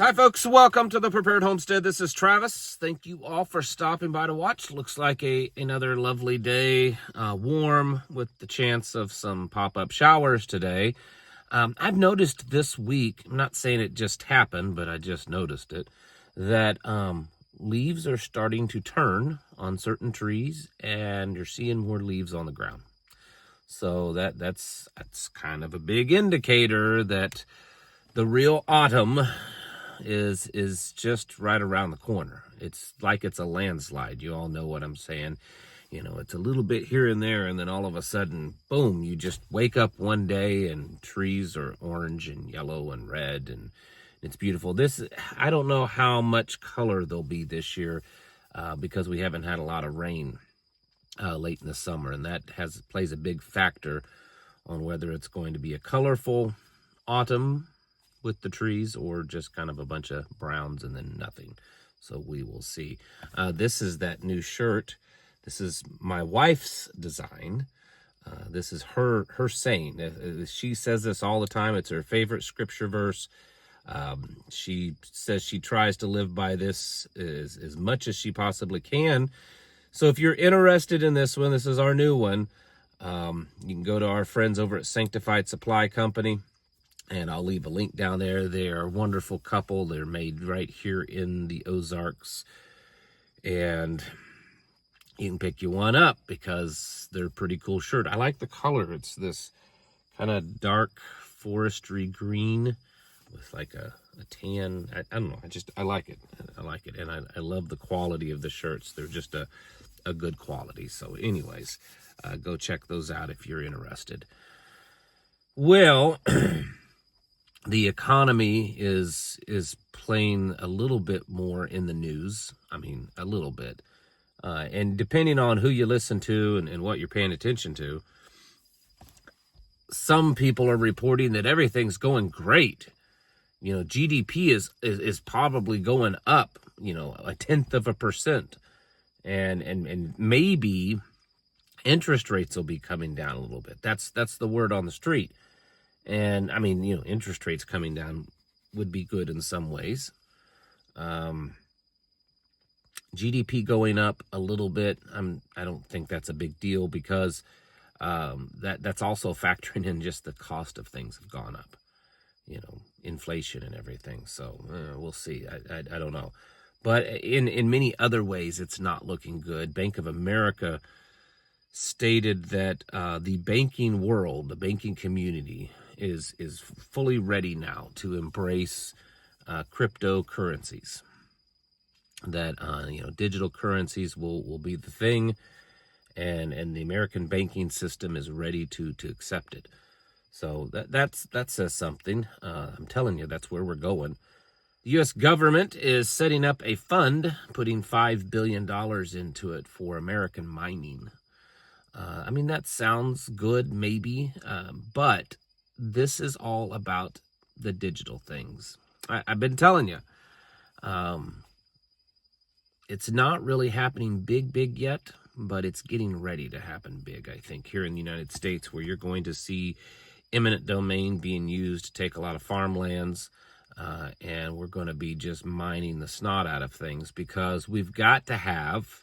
Hi folks, welcome to the Prepared Homestead. This is Travis. Thank you all for stopping by to watch. Looks like another lovely day, warm with the chance of some pop-up showers today. I've noticed this week, I'm not saying it just happened, but I just noticed it, that leaves are starting to turn on certain trees and you're seeing more leaves on the ground. So that's kind of a big indicator that the real autumn is just right around the corner. It's like it's a landslide. You all know what I'm saying. You know, it's a little bit here and there, and then all of a sudden, boom, you just wake up one day and trees are orange and yellow and red, and it's beautiful. I don't know how much color there'll be this year because we haven't had a lot of rain late in the summer, and that plays a big factor on whether it's going to be a colorful autumn with the trees or just kind of a bunch of browns and then nothing. So we will see. This is that new shirt. This is my wife's design. This is her saying. She says this all the time. It's her favorite scripture verse. She says she tries to live by this as much as she possibly can. So if you're interested in this one, this is our new one. You can go to our friends over at Sanctified Supply Company. And I'll leave a link down there. They are a wonderful couple. They're made right here in the Ozarks. And you can pick you one up because they're a pretty cool shirt. I like the color. It's this kind of dark forestry green with like a tan. I don't know. I like it. I like it. And I love the quality of the shirts. They're just a good quality. So anyways, go check those out if you're interested. Well, the economy is playing a little bit more in the news. I mean, a little bit. And depending on who you listen to and what you're paying attention to, some people are reporting that everything's going great. You know, GDP is probably going up, 0.1%. And maybe interest rates will be coming down a little bit. That's the word on the street. And I mean, interest rates coming down would be good in some ways. GDP going up a little bit, I don't think that's a big deal because that's also factoring in just the cost of things have gone up, inflation and everything. So we'll see. I don't know. But in many other ways, it's not looking good. Bank of America stated that the banking world, the banking community, is fully ready now to embrace cryptocurrencies. That digital currencies will be the thing, and the American banking system is ready to accept it. So that says something. I'm telling you, that's where we're going. The U.S. government is setting up a fund, putting $5 billion into it for American mining. I mean, that sounds good, maybe, but this is all about the digital things. I've been telling you, it's not really happening big yet, but it's getting ready to happen big, I think, here in the United States, where you're going to see eminent domain being used to take a lot of farmlands, and we're going to be just mining the snot out of things because we've got to have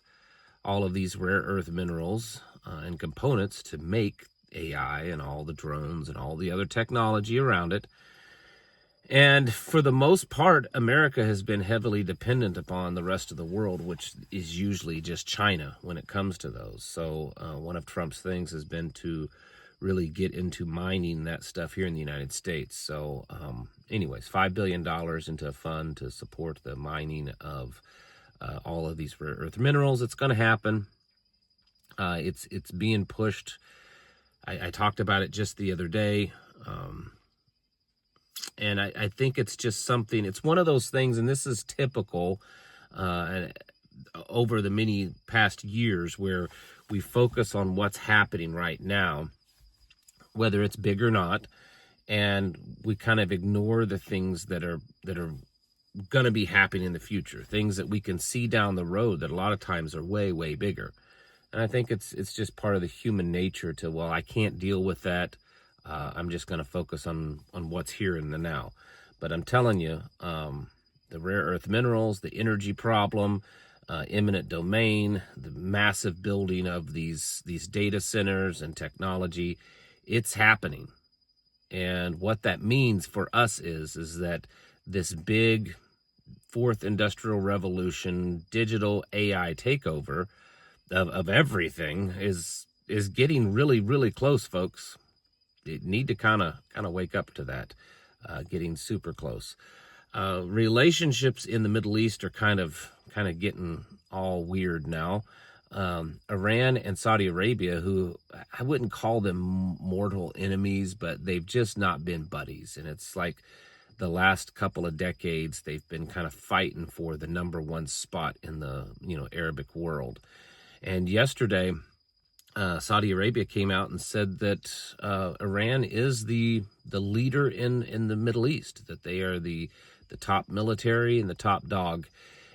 all of these rare earth minerals and components to make AI and all the drones and all the other technology around it. And for the most part, America has been heavily dependent upon the rest of the world, which is usually just China when it comes to those. So one of Trump's things has been to really get into mining that stuff here in the United States. So anyways, $5 billion into a fund to support the mining of all of these rare earth minerals. It's going to happen. It's being pushed. I talked about it just the other day. And I think it's just something, it's one of those things, and this is typical over the many past years where we focus on what's happening right now, whether it's big or not, and we kind of ignore the things that are going to be happening in the future, things that we can see down the road that a lot of times are way bigger. And I think it's just part of the human nature to, well, I can't deal with that. I'm just going to focus on what's here in the now. But I'm telling you, the rare earth minerals, the energy problem, eminent domain, the massive building of these data centers and technology. It's happening. And what that means for us is that this big fourth industrial revolution, digital AI takeover of everything is getting really, really close, folks. You need to kind of wake up to that, getting super close. Relationships in the Middle East are kind of getting all weird now. Iran and Saudi Arabia, who I wouldn't call them mortal enemies, but they've just not been buddies. And it's like the last couple of decades, they've been kind of fighting for the number one spot in the Arabic world. And yesterday, Saudi Arabia came out and said that Iran is the leader in the Middle East, that they are the top military and the top dog.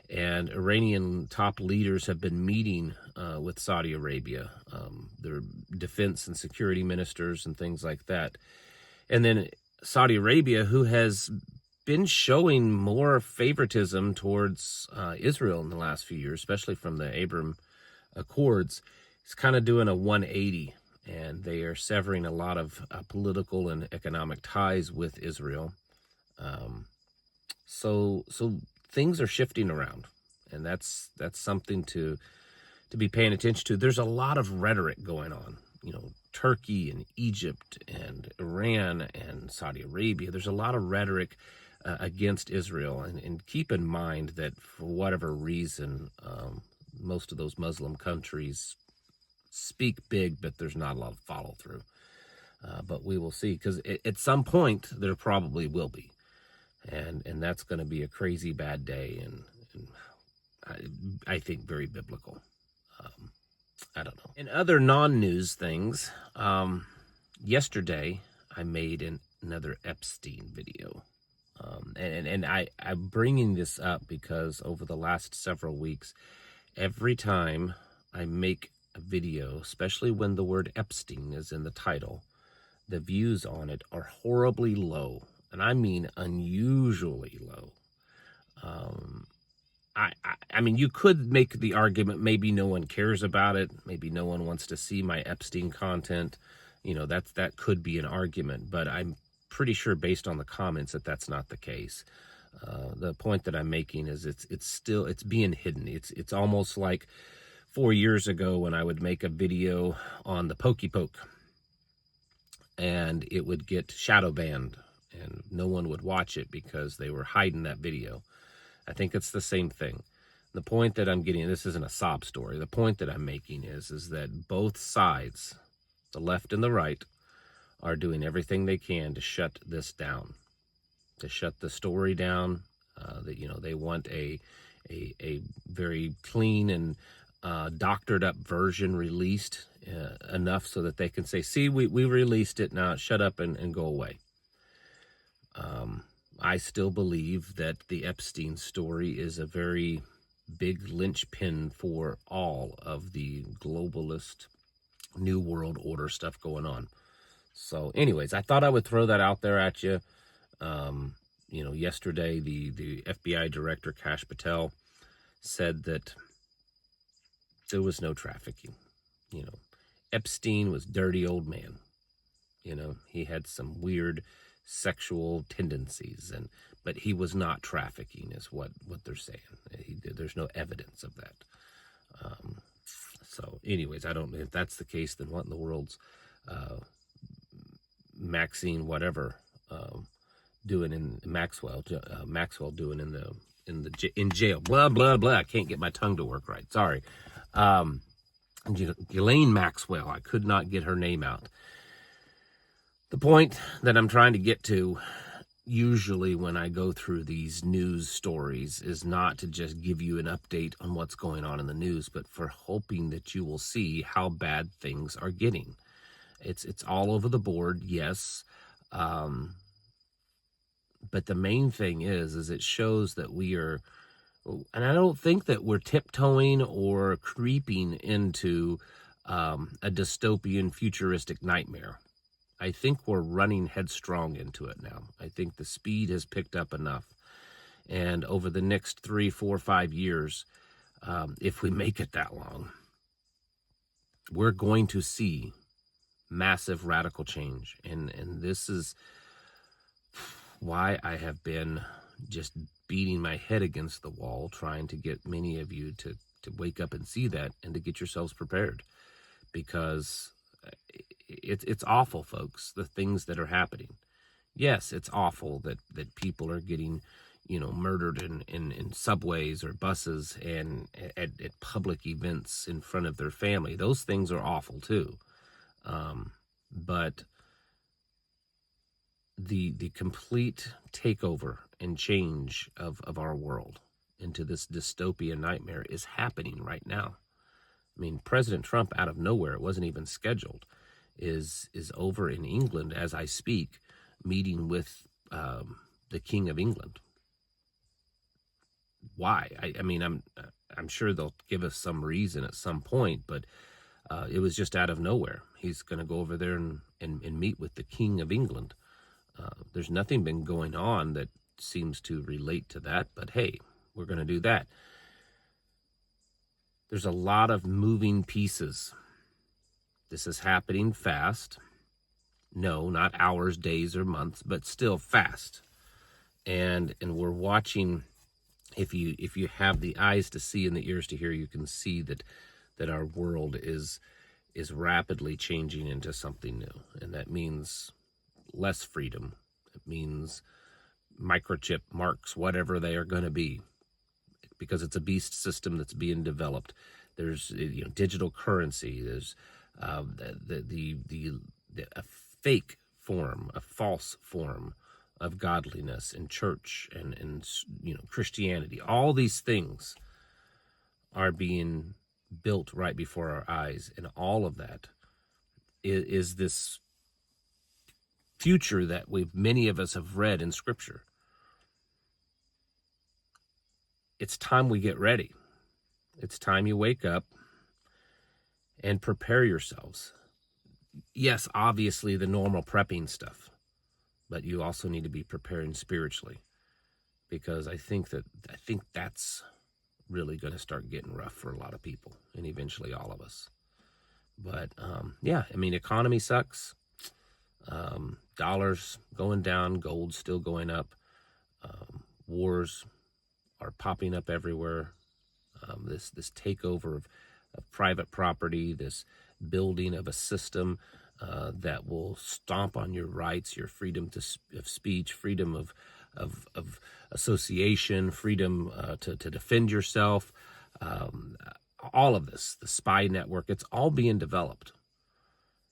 And Iranian top leaders have been meeting with Saudi Arabia, their defense and security ministers and things like that. And then Saudi Arabia, who has been showing more favoritism towards Israel in the last few years, especially from the Abraham Accords, is kind of doing a 180. And they are severing a lot of political and economic ties with Israel. So things are shifting around, and that's something to be paying attention to. There's a lot of rhetoric going on, Turkey and Egypt and Iran and Saudi Arabia. There's a lot of rhetoric against Israel, and keep in mind that for whatever reason, most of those Muslim countries speak big, but there's not a lot of follow through. But we will see, because at some point there probably will be. And that's going to be a crazy bad day, and I think very biblical. I don't know. In other non-news things, yesterday I made another Epstein video. And I'm bringing this up because over the last several weeks, every time I make a video, especially when the word Epstein is in the title, the views on it are horribly low. And I mean unusually low. I mean, you could make the argument maybe no one cares about it. Maybe no one wants to see my Epstein content. That could be an argument. But I'm pretty sure based on the comments that that's not the case. The point that I'm making is it's being hidden. It's almost like 4 years ago when I would make a video on the Pokey Poke. And it would get shadow banned. And no one would watch it because they were hiding that video. I think it's the same thing. The point that I'm getting, this isn't a sob story, the point that I'm making is that both sides, the left and the right, are doing everything they can to shut this down, to shut the story down. They want a very clean and doctored up version released enough so that they can say, see, we released it, now shut up and go away. I still believe that the Epstein story is a very big linchpin for all of the globalist New World Order stuff going on. So anyways, I thought I would throw that out there at you. Yesterday, the FBI director, Kash Patel, said that there was no trafficking. Epstein was dirty old man. He had some weird sexual tendencies, but he was not trafficking, is what they're saying. There's no evidence of that. So anyways, I don't know if that's the case. Then what in the world's Maxine whatever doing in Maxwell doing in jail? Blah blah blah. I can't get my tongue to work right. Sorry. Ghislaine Maxwell. I could not get her name out. The point that I'm trying to get to, usually when I go through these news stories, is not to just give you an update on what's going on in the news, but for hoping that you will see how bad things are getting. It's all over the board, yes. But the main thing is it shows that we are, and I don't think that we're tiptoeing or creeping into a dystopian futuristic nightmare. I think we're running headstrong into it now. I think the speed has picked up enough. And over the next 3, 4, 5 years, if we make it that long, we're going to see massive radical change. And this is why I have been just beating my head against the wall, trying to get many of you to wake up and see that and to get yourselves prepared, because it's awful, folks, the things that are happening. Yes, it's awful that people are getting, murdered in subways or buses and at public events in front of their family. Those things are awful too. But the complete takeover and change of our world into this dystopian nightmare is happening right now. I mean, President Trump, out of nowhere, it wasn't even scheduled, is over in England as I speak, meeting with the King of England. Why? I mean, I'm sure they'll give us some reason at some point, but it was just out of nowhere. He's going to go over there and meet with the King of England. There's nothing been going on that seems to relate to that, but hey, we're going to do that. There's a lot of moving pieces. This is happening fast. No, not hours, days, or months, but still fast. And we're watching. If you have the eyes to see and the ears to hear, you can see that our world is rapidly changing into something new, and that means less freedom. It means microchip marks, whatever they are going to be, because it's a beast system that's being developed. There's digital currency. There's a fake form, a false form of godliness and church and Christianity. All these things are being built right before our eyes, and all of that is this future that many of us have read in Scripture. It's time we get ready. It's time you wake up and prepare yourselves. Yes, obviously the normal prepping stuff, but you also need to be preparing spiritually, because I think that's really going to start getting rough for a lot of people, and eventually all of us. But economy sucks. Dollars going down, gold still going up. Wars are popping up everywhere. This takeover of private property, this building of a system that will stomp on your rights, your freedom of speech, freedom of association, freedom to defend yourself. All of this, the spy network, it's all being developed.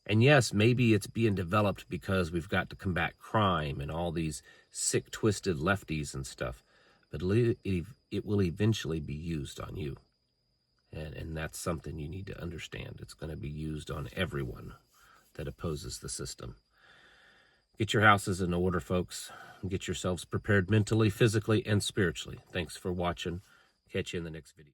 And yes, maybe it's being developed because we've got to combat crime and all these sick, twisted lefties and stuff. But it will eventually be used on you. And that's something you need to understand. It's going to be used on everyone that opposes the system. Get your houses in order, folks. Get yourselves prepared mentally, physically, and spiritually. Thanks for watching. Catch you in the next video.